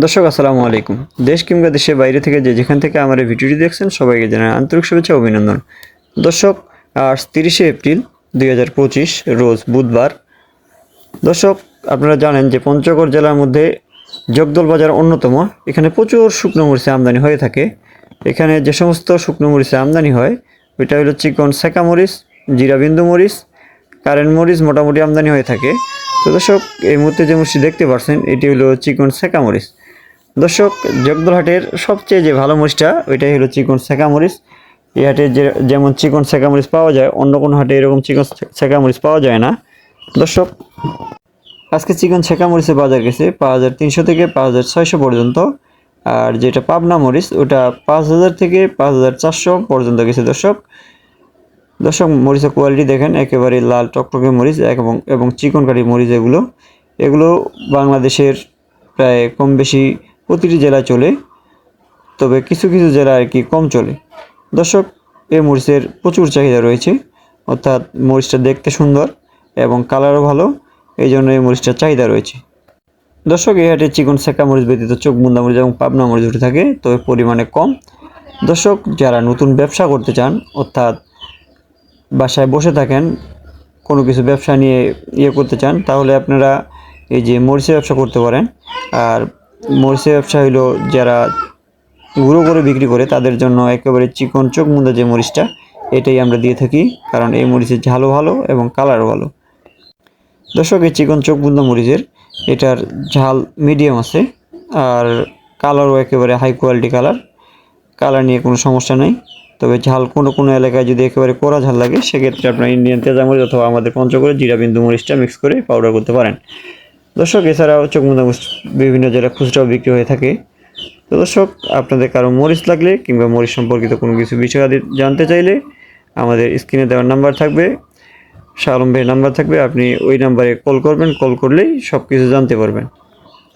দর্শক আসসালামু আলাইকুম। দেশ কিংবা দেশের বাইরে থেকে যেখান থেকে আমার এই ভিডিওটি দেখছেন সবাইকে জানাই আন্তরিক শুভেচ্ছা ও অভিনন্দন। দর্শক, আজ 30শে এপ্রিল 2025 রোজ বুধবার। দর্শক, আপনারা জানেন যে পঞ্চগড় জেলার মধ্যে জগদল বাজার অন্যতম। এখানে প্রচুর শুকনো মরিচের আমদানি হয়ে থাকে। এখানে যে সমস্ত শুকনো মরিচের আমদানি হয় ওইটা হলো চিকন সেকা মরিচ, জিরা বিন্দু মরিচ, কারেন্ট মরিচ মোটামুটি আমদানি হয়ে থাকে। তো দর্শক, এই মুহূর্তে যে মরিচটি দেখতে পাচ্ছেন এটি হলো চিকন সেকা মরিচ। দর্শক, জগদলহাটের সবচেয়ে যে ভালো মরিচটা ওইটাই হলো চিকন সেকা মরিচ। এই হাটে যেমন চিকন সেকা মরিচ পাওয়া যায়, অন্য কোনো হাটে এরকম চিকন সেকা মরিচ পাওয়া যায় না। দর্শক, আজকে চিকন সেকা মরিচের বাজার গেছে 5300 থেকে 5600 পর্যন্ত। আর যেটা পাবনা মরিচ ওটা 5000 থেকে 5400 পর্যন্ত গেছে। দর্শক, মরিচের কোয়ালিটি দেখেন, একেবারে লাল টকটকে মরিচ এবং চিকন কাঠি মরিচ। এগুলো বাংলাদেশের প্রায় কম বেশি প্রতিটি জেলায় চলে, তবে কিছু কিছু জেলা আর কি কম চলে। দর্শক, এই মরিচের প্রচুর চাহিদা রয়েছে, অর্থাৎ মরিচটা দেখতে সুন্দর এবং কালারও ভালো, এই জন্য এই মরিচটার চাহিদা রয়েছে। দর্শক, এই হাটে চিকন সেকা মরিচ ব্যতীত চোখ বুন্দা মরিচ এবং পাবনা মরিচ উঠে থাকে, তবে পরিমাণে কম। দর্শক, যারা নতুন ব্যবসা করতে চান, অর্থাৎ বাসায় বসে থাকেন, কোনো কিছু ব্যবসা নিয়ে করতে চান, তাহলে আপনারা এই যে মরিচের ব্যবসা করতে পারেন। আর মরিচের ব্যবসা হলো যারা গুঁড়ো করে বিক্রি করে তাদের জন্য একেবারে চিকন চোখ মুন্দা যে মরিচটা, এটাই আমরা দিয়ে থাকি, কারণ এই মরিচের ঝালও ভালো এবং কালারও ভালো। দর্শক, এই চিকন চোখ মুন্দা মরিচের এটার ঝাল মিডিয়াম আছে, আর কালারও একেবারে হাই কোয়ালিটি কালার নিয়ে কোনো সমস্যা নেই। তবে ঝাল কোনো এলাকায় যদি একেবারে কড়া ঝাল লাগে, সেক্ষেত্রে আপনার ইন্ডিয়ান তেজা মরিচ অথবা আমাদের পঞ্চগড়ের জিরা বিন্দু মরিচটা মিক্স করে পাউডার করতে পারেন। দর্শক, এছাড়াও চোখ মুন্দা মরিচ বিভিন্ন জেলায় খুচরাও বিক্রি হয়ে থাকে। তো দর্শক, আপনাদের কারো মরিচ লাগলে কিংবা মরিচ সম্পর্কিত কোনো কিছু বিষয় জানতে চাইলে আমাদের স্ক্রিনে দেওয়ার নাম্বার থাকবে, শাহ আলম ভাইয়ের নাম্বার থাকবে, আপনি ওই নাম্বারে কল করবেন। কল করলেই সব কিছু জানতে পারবেন।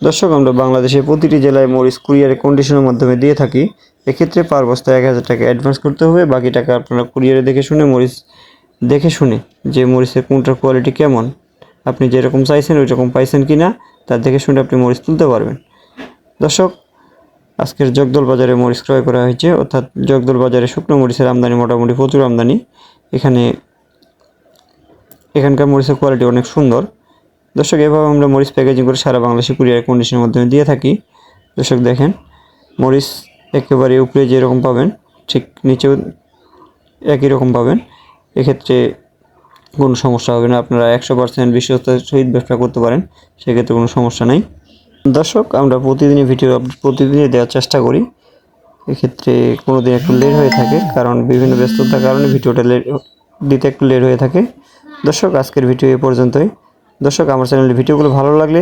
দর্শক, আমরা বাংলাদেশের প্রতিটি জেলায় মরিচ কুরিয়ারে কন্ডিশনের মাধ্যমে দিয়ে থাকি। এক্ষেত্রে পার বস্তা 1000 টাকা অ্যাডভান্স করতে হবে, বাকি টাকা আপনারা কুরিয়ারে মরিচ দেখে শুনে যে মরিচের কোনটার কোয়ালিটি কেমন, আপনি যেরকম চাইছেন ওই রকম পাইছেন কি না তা দেখে শুনে আপনি মরিচ তুলতে পারবেন। দর্শক, আজকের জগদল বাজারে মরিচ ক্রয় করা হয়েছে, অর্থাৎ জগদল বাজারে শুকনো মরিচের আমদানি মোটামুটি প্রচুর আমদানি। এখানকার মরিচের কোয়ালিটি অনেক সুন্দর। দর্শক, এভাবে আমরা মরিচ প্যাকেজিং করে সারা বাংলাদেশে কুরিয়ার কন্ডিশনের মাধ্যমে দিয়ে থাকি। দর্শক দেখেন, মরিচ একেবারে উপরে যেরকম পাবেন ঠিক নিচেও একই রকম পাবেন। এক্ষেত্রে কোনো সমস্যা হবে না, আপনারা 100% বিশ্বস্তার সহিত ব্যবসা করতে পারেন, সেক্ষেত্রে কোনো সমস্যা নেই। দর্শক, আমরা প্রতিদিনই ভিডিও আপডেট প্রতিদিনই দেওয়ার চেষ্টা করি। এক্ষেত্রে কোনো দিন একটু লেট হয়ে থাকে, কারণ বিভিন্ন ব্যস্ততার কারণে ভিডিওটা দিতে একটু লেট হয়ে থাকে। দর্শক, আজকের ভিডিও এই পর্যন্তই। দর্শক, আমার চ্যানেলের ভিডিওগুলো ভালো লাগলে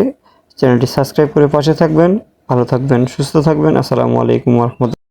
চ্যানেলটি সাবস্ক্রাইব করে পাশে থাকবেন। ভালো থাকবেন, সুস্থ থাকবেন। আসসালামু আলাইকুম ওয়া রাহমাতুল্লাহ।